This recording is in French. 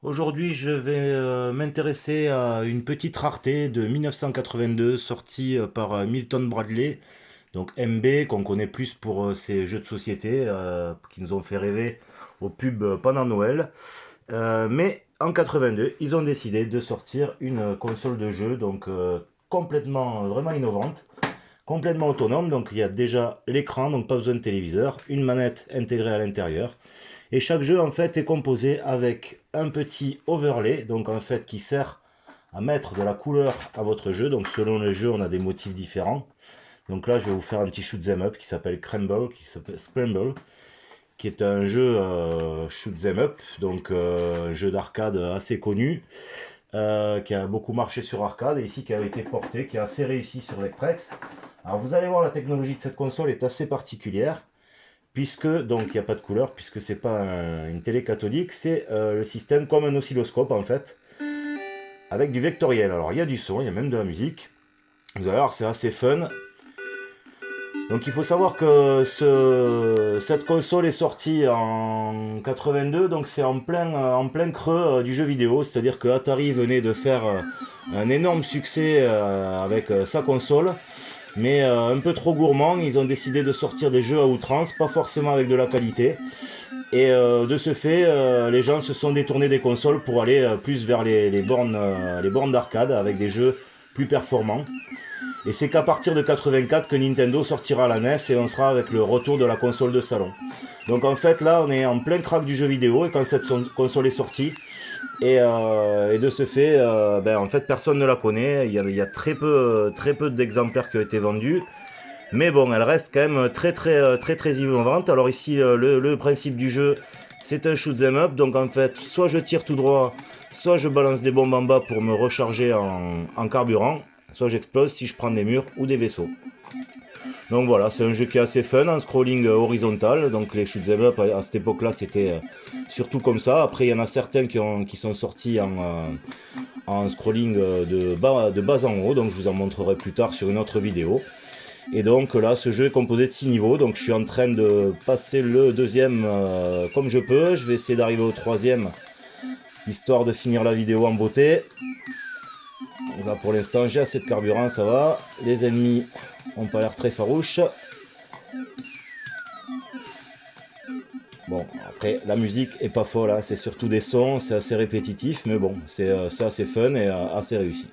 Aujourd'hui, je vais m'intéresser à une petite rareté de 1982 sortie par Milton Bradley, donc MB, qu'on connaît plus pour ses jeux de société qui nous ont fait rêver aux pubs pendant Noël. Mais en 82, ils ont décidé de sortir une console de jeu donc complètement, vraiment innovante, complètement autonome. Donc il y a déjà l'écran, donc pas besoin de téléviseur, une manette intégrée à l'intérieur. Et chaque jeu en fait est composé avec un petit overlay, donc en fait qui sert à mettre de la couleur à votre jeu. Donc selon le jeu, on a des motifs différents. Donc là, je vais vous faire un petit shoot 'em up qui s'appelle Scramble, qui est un jeu shoot 'em up, donc jeu d'arcade assez connu, qui a beaucoup marché sur arcade et ici qui a été porté, qui est assez réussi sur Vectrex. Alors vous allez voir, la technologie de cette console est assez particulière puisque donc il n'y a pas de couleur, puisque c'est pas une télé cathodique, c'est le système comme un oscilloscope en fait, avec du vectoriel. Alors il y a du son, il y a même de la musique. Vous allez voir, c'est assez fun. Donc il faut savoir que cette console est sortie en 82, donc c'est en plein creux du jeu vidéo, c'est-à-dire que Atari venait de faire un énorme succès avec sa console. Mais un peu trop gourmand, ils ont décidé de sortir des jeux à outrance, pas forcément avec de la qualité. Et de ce fait, les gens se sont détournés des consoles pour aller plus vers les bornes d'arcade avec des jeux plus performants. Et c'est qu'à partir de 84 que Nintendo sortira la NES et on sera avec le retour de la console de salon. Donc en fait là on est en plein crack du jeu vidéo et quand cette console est sortie, et de ce fait, ben, en fait personne ne la connaît, il y a très peu d'exemplaires qui ont été vendus. Mais bon, elle reste quand même très innovante. Alors ici, le principe du jeu, c'est un shoot 'em up. Donc en fait, soit je tire tout droit, soit je balance des bombes en bas pour me recharger en carburant, soit j'explose si je prends des murs ou des vaisseaux. Donc voilà, c'est un jeu qui est assez fun, en scrolling horizontal. Donc les shoot 'em up à cette époque-là, c'était surtout comme ça. Après, il y en a certains qui sont sortis en scrolling de bas en haut. Donc je vous en montrerai plus tard sur une autre vidéo. Et donc là, ce jeu est composé de 6 niveaux. Donc je suis en train de passer le deuxième comme je peux. Je vais essayer d'arriver au troisième, histoire de finir la vidéo en beauté. Donc là, pour l'instant, j'ai assez de carburant, ça va. Les ennemis ont pas l'air très farouches. Bon, après, la musique est pas folle, hein. C'est surtout des sons, c'est assez répétitif, mais bon, c'est assez fun et assez réussi.